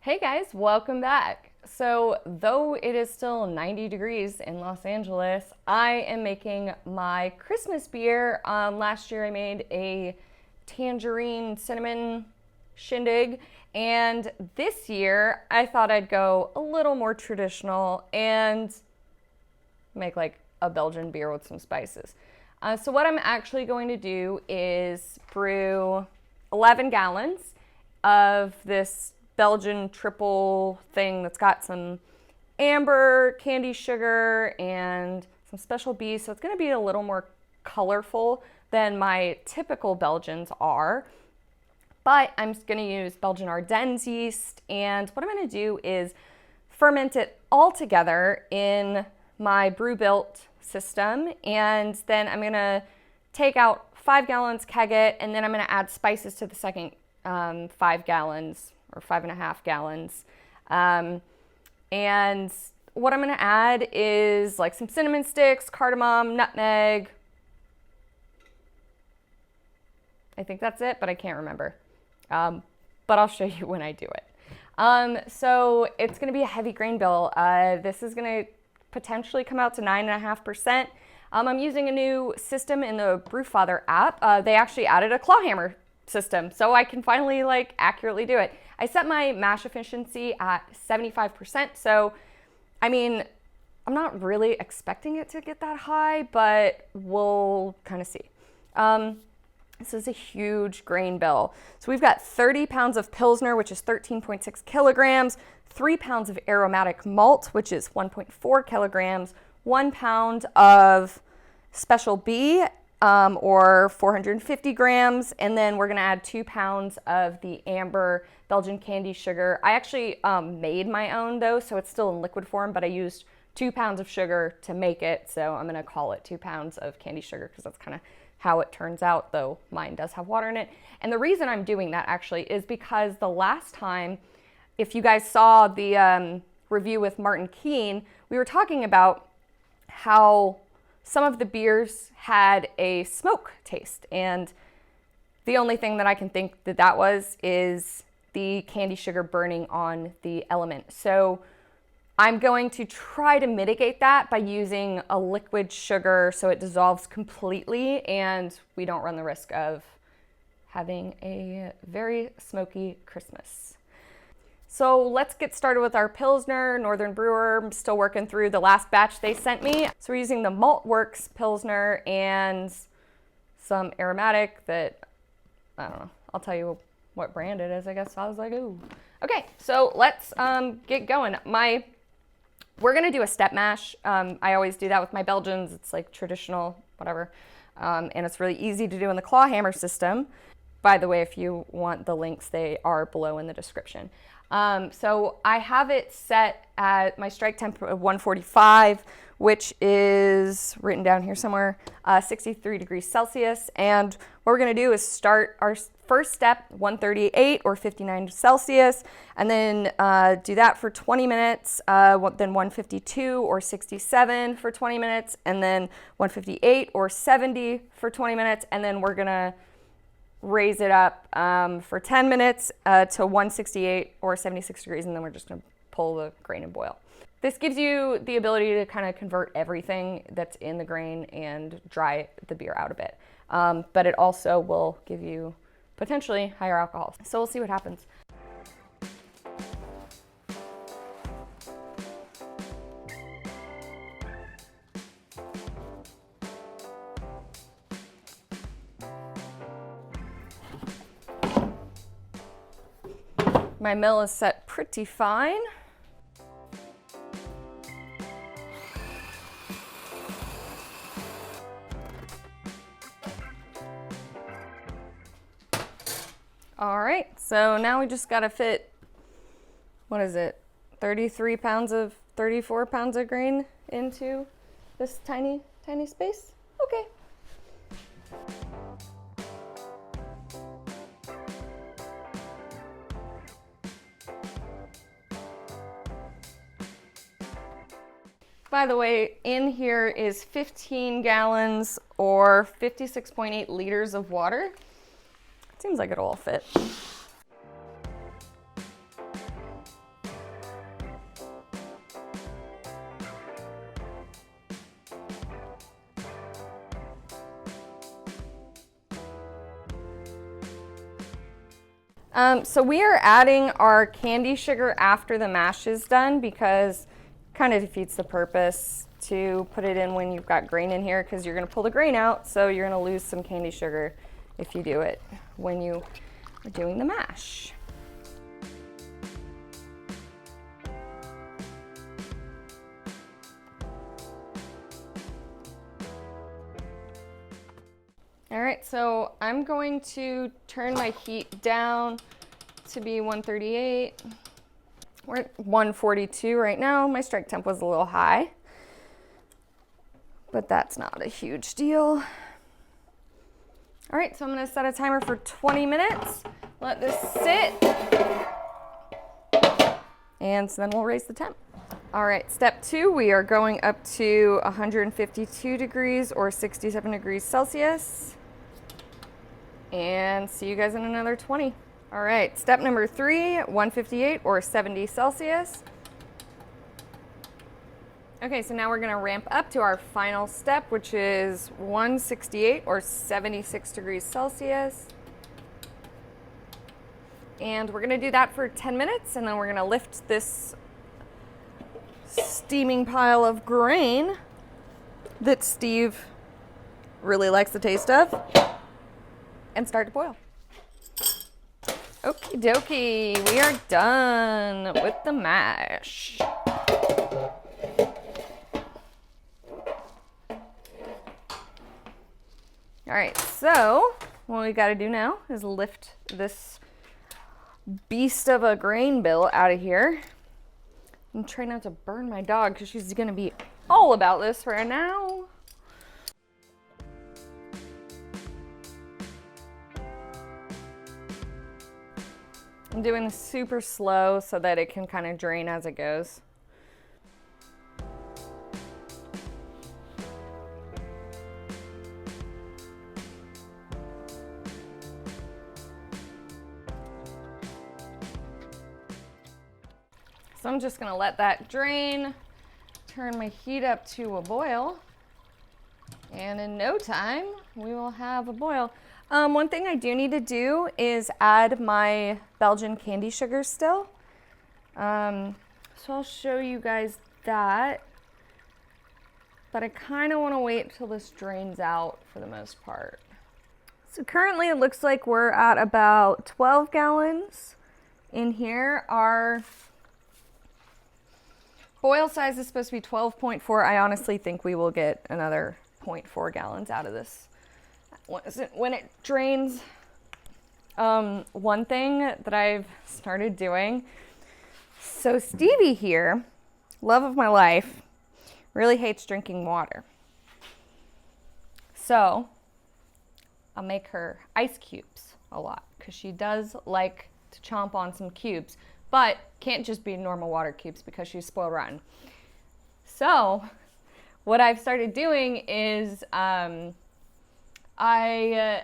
Hey guys, welcome back. So though it is still 90 degrees in Los Angeles, I am making my Christmas beer. Last year I made a tangerine cinnamon shindig, and this year I thought I'd go a little more traditional and make like a Belgian beer with some spices. So what I'm actually going to do is brew 11 gallons of this Belgian Tripel thing that's got some amber, candy sugar, and some special bees. So it's going to be a little more colorful than my typical Belgians are. But I'm going to use Belgian Ardennes yeast, and what I'm going to do is ferment it all together in my Brew-Built system, and then I'm going to take out 5 gallons, keg it, and then I'm going to add spices to the second 5 gallons or 5.5 gallons. And what I'm going to add is like some cinnamon sticks, cardamom, nutmeg. I think that's it, but I can't remember. But I'll show you when I do it. So it's going to be a heavy grain bill. This is going to potentially come out to 9.5%. I'm using a new system in the Brewfather app. They actually added a Clawhammer system, so I can finally like accurately do it. I set my mash efficiency at 75%, so I mean, I'm not really expecting it to get that high, but we'll kind of see. This is a huge grain bill. So we've got 30 pounds of Pilsner, which is 13.6 kilograms, 3 pounds of Aromatic Malt, which is 1.4 kilograms, 1 pound of Special B, or 450 grams, and then we're gonna add 2 pounds of the amber Belgian candy sugar. I actually made my own though, so it's still in liquid form, but I used 2 pounds of sugar to make it, so I'm gonna call it 2 pounds of candy sugar because that's kind of how it turns out, though mine does have water in it. And the reason I'm doing that actually is because the last time, if you guys saw the review with Martin Keane, we were talking about how some of the beers had a smoke taste, and the only thing that I can think that that was is the candy sugar burning on the element. So I'm going to try to mitigate that by using a liquid sugar so it dissolves completely and we don't run the risk of having a very smoky Christmas. So let's get started with our Pilsner, Northern Brewer. I'm still working through the last batch they sent me. So we're using the Maltworks Pilsner and some Aromatic that, I don't know, I'll tell you what brand it is, I guess. I was like, ooh. Okay, so let's get going. We're gonna do a step mash. I always do that with my Belgians. It's like traditional, whatever. And it's really easy to do in the Clawhammer system. By the way, if you want the links, they are below in the description. So I have it set at my strike temp of 145, which is written down here somewhere, 63 degrees Celsius. And what we're going to do is start our first step, 138 or 59 Celsius, and then do that for 20 minutes, then 152 or 67 for 20 minutes, and then 158 or 70 for 20 minutes, and then we're going to raise it up for 10 minutes to 168 or 76 degrees, and then we're just going to pull the grain and boil. This gives you the ability to kind of convert everything that's in the grain and dry the beer out a bit. But it also will give you potentially higher alcohol. So we'll see what happens. My mill is set pretty fine. All right, so now we just gotta fit, what is it, 34 pounds of grain into this tiny space? Okay. By the way, in here is 15 gallons or 56.8 liters of water. Seems like it'll all fit. So we are adding our candy sugar after the mash is done because it kind of defeats the purpose to put it in when you've got grain in here, because you're going to pull the grain out, so you're going to lose some candy sugar if you do it when you are doing the mash. All right, so I'm going to turn my heat down to be 138. We're at 142 right now. My strike temp was a little high, but that's not a huge deal. All right, so I'm gonna set a timer for 20 minutes. Let this sit, and so then we'll raise the temp. All right, step 2, we are going up to 152 degrees or 67 degrees Celsius. And see you guys in another 20. All right, step number 3, 158 or 70 Celsius. Okay, so now we're gonna ramp up to our final step, which is 168 or 76 degrees Celsius. And we're gonna do that for 10 minutes, and then we're gonna lift this steaming pile of grain that Steve really likes the taste of and start to boil. Okie dokie, we are done with the mash. All right, so what we gotta do now is lift this beast of a grain bill out of here. And try not to burn my dog because she's gonna be all about this right now. I'm doing this super slow so that it can kind of drain as it goes. So I'm just gonna let that drain, turn my heat up to a boil, and in no time, we will have a boil. One thing I do need to do is add my Belgian candy sugar still. So I'll show you guys that, but I kind of want to wait till this drains out for the most part. So currently it looks like we're at about 12 gallons in here. Our boil size is supposed to be 12.4. I honestly think we will get another 0.4 gallons out of this when it drains. One thing that I've started doing, so Stevie here, love of my life, really hates drinking water. So I'll make her ice cubes a lot because she does like to chomp on some cubes, but can't just be normal water cubes because she's spoiled rotten. So what I've started doing is I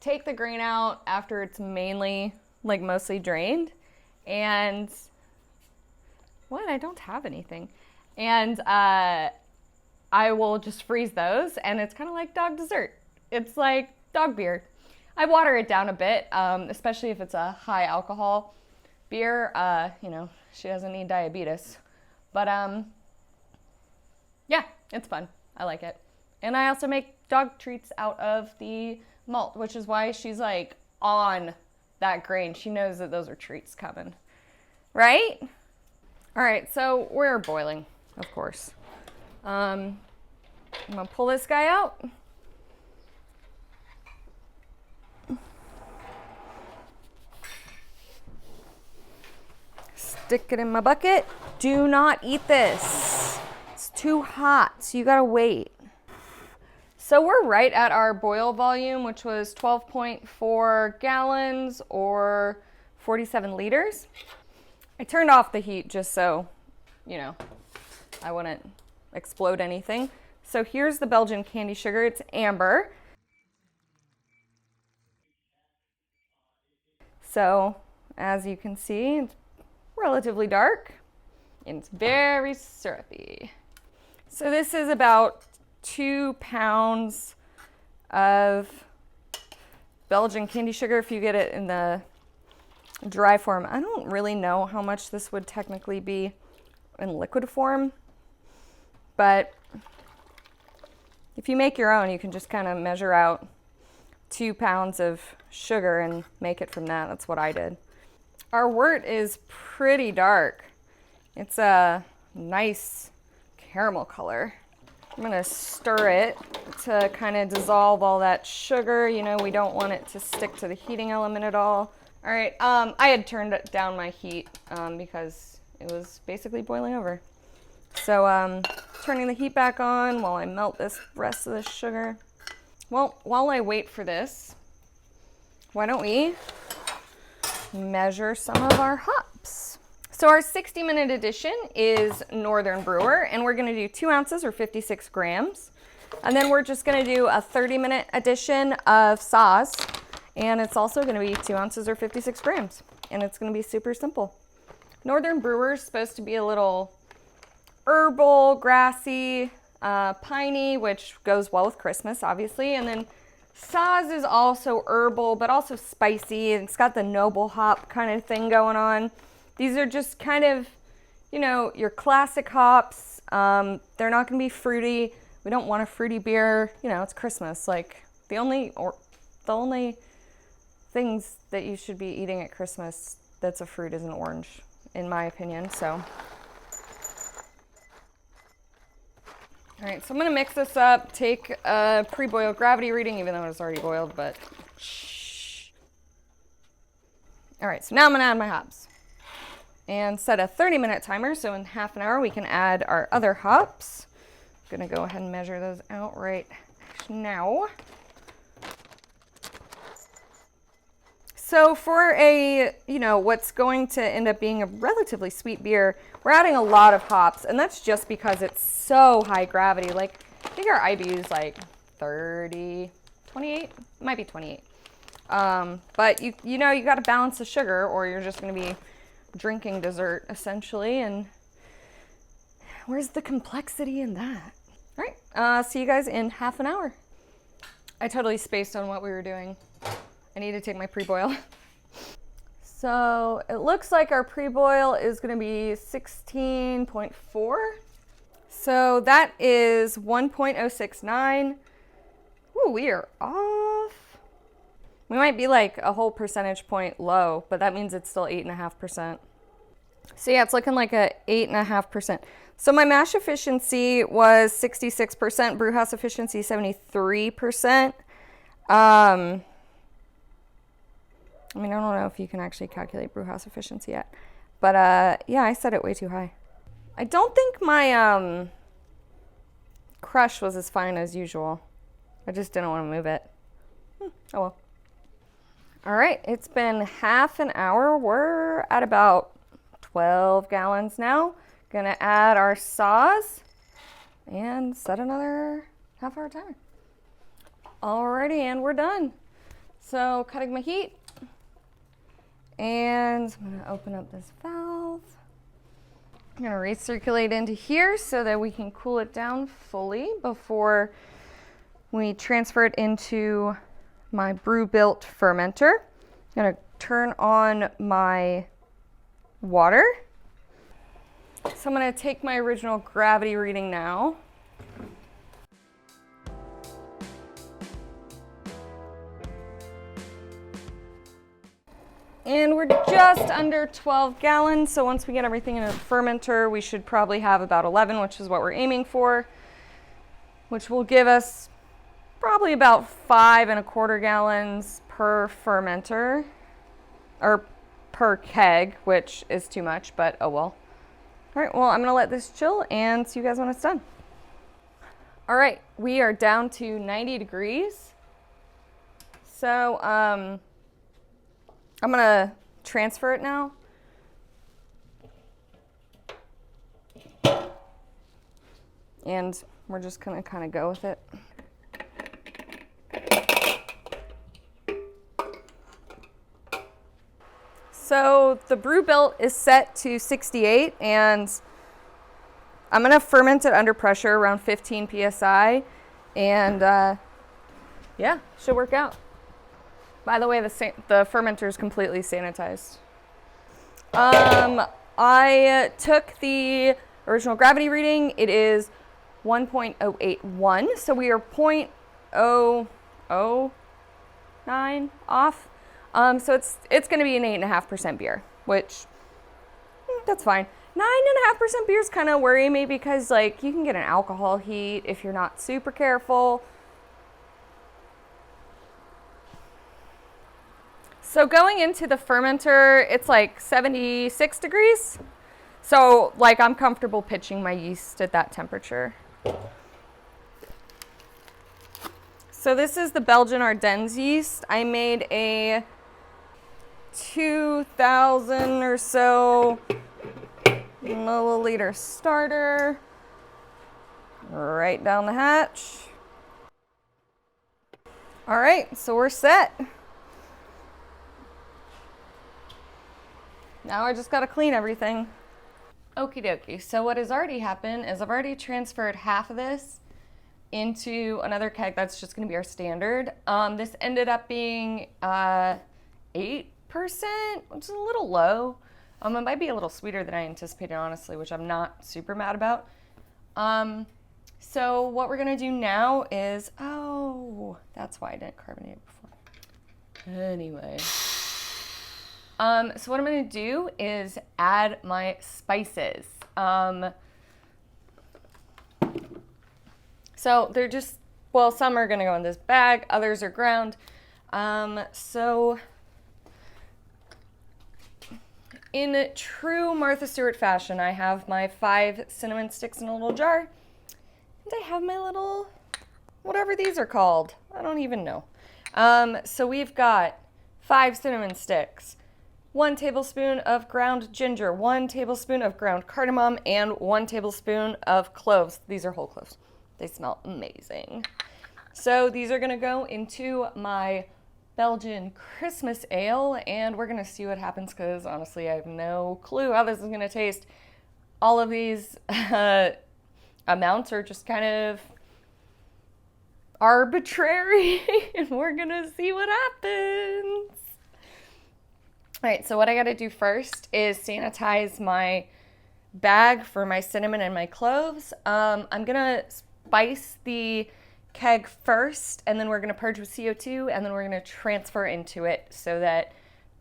take the grain out after it's mostly drained, and I don't have anything. And I will just freeze those, and it's kind of like dog dessert. It's like dog beer. I water it down a bit, especially if it's a high alcohol beer. She doesn't need diabetes. But yeah, it's fun. I like it. And I also make dog treats out of the malt, which is why she's like on that grain. She knows that those are treats coming, right? All right, so we're boiling, of course. I'm gonna pull this guy out. Stick it in my bucket. Do not eat this. It's too hot, so you gotta wait. So we're right at our boil volume, which was 12.4 gallons or 47 liters. I turned off the heat just so, I wouldn't explode anything. So here's the Belgian candy sugar. It's amber. So as you can see, it's relatively dark and it's very syrupy. So this is about 2 pounds of Belgian candy sugar if you get it in the dry form. I don't really know how much this would technically be in liquid form, but if you make your own, you can just kind of measure out 2 pounds of sugar and make it from that. That's what I did. Our wort is pretty dark. It's a nice caramel color. I'm gonna stir it to kind of dissolve all that sugar. You know, we don't want it to stick to the heating element at all. All right, I had turned down my heat because it was basically boiling over. So turning the heat back on while I melt this rest of the sugar. Well, while I wait for this, why don't we measure some of our hops? So our 60-minute addition is Northern Brewer, and we're gonna do 2 ounces or 56 grams. And then we're just gonna do a 30-minute addition of Saaz, and it's also gonna be 2 ounces or 56 grams. And it's gonna be super simple. Northern Brewer is supposed to be a little herbal, grassy, piney, which goes well with Christmas, obviously. And then Saaz is also herbal, but also spicy, and it's got the noble hop kind of thing going on. These are just kind of, you know, your classic hops. They're not going to be fruity. We don't want a fruity beer. You know, it's Christmas. Like the only things that you should be eating at Christmas that's a fruit is an orange, in my opinion. So, all right. So I'm going to mix this up. Take a pre-boiled gravity reading, even though it's already boiled. But shh. All right. So now I'm going to add my hops. And set a 30-minute timer, so in half an hour we can add our other hops. I'm gonna go ahead and measure those out right now. So for a, you know, what's going to end up being a relatively sweet beer, we're adding a lot of hops, and that's just because it's so high gravity. Like, I think our IBU is like 30, 28, it might be 28. But you know, you gotta balance the sugar or you're just gonna be drinking dessert essentially, and where's the complexity in that? All right, see you guys in half an hour. I totally spaced on what we were doing. I need to take my pre-boil. So it looks like our pre-boil is going to be 16.4. So that is 1.069. Ooh, we are off. We might be like a whole percentage point low, but that means it's still 8.5%. So yeah, it's looking like a 8.5%. So my mash efficiency was 66%, brew house efficiency 73%. I mean, I don't know if you can actually calculate brew house efficiency yet, but yeah, I set it way too high. I don't think my crush was as fine as usual. I just didn't want to move it. Oh well. All right, it's been half an hour. We're at about 12 gallons now. Gonna add our Saaz and set another half-hour timer. Alrighty, and we're done. So cutting my heat, and I'm gonna open up this valve. I'm gonna recirculate into here so that we can cool it down fully before we transfer it into my brew built fermenter. I'm gonna turn on my water. So I'm gonna take my original gravity reading now. And we're just under 12 gallons. So once we get everything in a fermenter, we should probably have about 11, which is what we're aiming for, which will give us probably about 5.25 gallons per fermenter, or per keg, which is too much, but oh well. All right, well, I'm gonna let this chill and see you guys when it's done. All right, we are down to 90 degrees. So I'm gonna transfer it now. And we're just gonna kind of go with it. So the brew built is set to 68, and I'm gonna ferment it under pressure around 15 PSI, and yeah, should work out. By the way, the fermenter is completely sanitized. I took the original gravity reading. It is 1.081, so we are 0.009 off. So it's going to be an 8.5% beer, which that's fine. 9.5% beers kind of worry me because like you can get an alcohol heat if you're not super careful. So going into the fermenter, it's like 76 degrees. So like I'm comfortable pitching my yeast at that temperature. So this is the Belgian Ardennes yeast. I made a 2,000 or so milliliter starter right down the hatch. All right, so we're set. Now I just gotta clean everything. Okie dokie, so what has already happened is I've already transferred half of this into another keg that's just gonna be our standard. This ended up being 8%, which is a little low. It might be a little sweeter than I anticipated, honestly, which I'm not super mad about. So what we're gonna do now is, oh, that's why I didn't carbonate it before. Anyway. So what I'm gonna do is add my spices. So they're just, well, some are gonna go in this bag, others are ground. So in true Martha Stewart fashion, I have my 5 cinnamon sticks in a little jar, and I have my little, whatever these are called, I don't even know. So we've got 5 cinnamon sticks, 1 tablespoon of ground ginger, 1 tablespoon of ground cardamom, and 1 tablespoon of cloves. These are whole cloves. They smell amazing. So these are gonna go into my Belgian Christmas ale, and we're gonna see what happens because honestly I have no clue how this is gonna taste. All of these amounts are just kind of arbitrary and we're gonna see what happens. All right, so what I gotta do first is sanitize my bag for my cinnamon and my cloves. I'm gonna spice the keg first, and then we're gonna purge with CO2, and then we're gonna transfer into it so that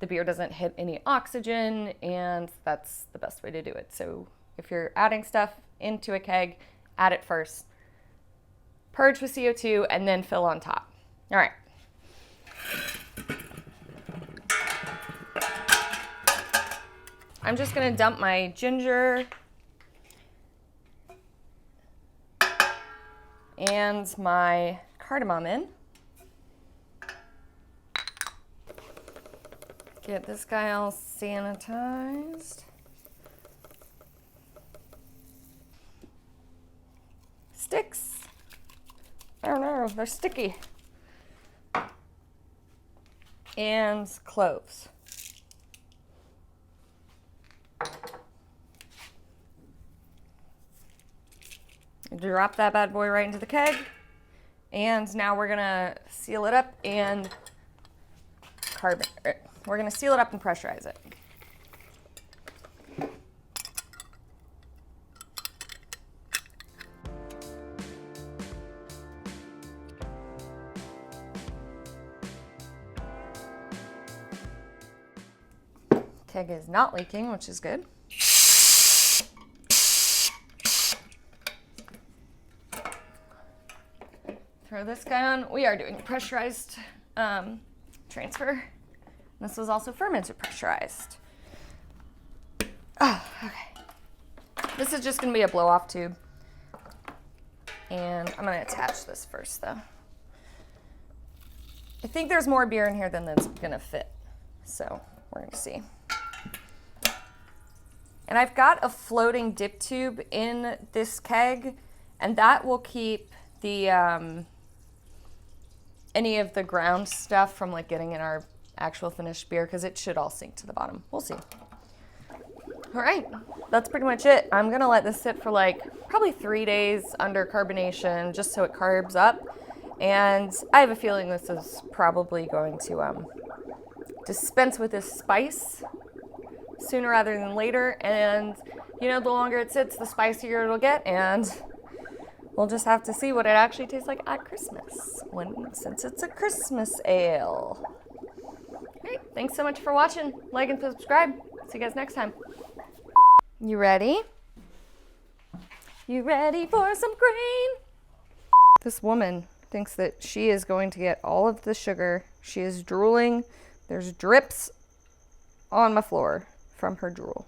the beer doesn't hit any oxygen, and that's the best way to do it. So if you're adding stuff into a keg, add it first, purge with CO2, and then fill on top. All right. I'm just gonna dump my ginger and my cardamom in. Get this guy all sanitized. Sticks. I don't know, they're sticky. And cloves. Drop that bad boy right into the keg, and now we're gonna seal it up and we're gonna seal it up and pressurize it. Keg is not leaking, which is good. Throw this guy on. We are doing pressurized transfer. This was also fermented pressurized. Oh, okay. This is just gonna be a blow off tube. And I'm gonna attach this first though. I think there's more beer in here than that's gonna fit. So we're gonna see. And I've got a floating dip tube in this keg, and that will keep the any of the ground stuff from like getting in our actual finished beer, because it should all sink to the bottom. We'll see. All right, that's pretty much it. I'm gonna let this sit for like probably 3 days under carbonation just so it carbs up. And I have a feeling this is probably going to dispense with this spice sooner rather than later. And, you know, the longer it sits, the spicier it'll get. And we'll just have to see what it actually tastes like at Christmas, since it's a Christmas ale. Great, thanks so much for watching. Like and subscribe. See you guys next time. You ready? You ready for some grain? This woman thinks that she is going to get all of the sugar. She is drooling. There's drips on my floor from her drool.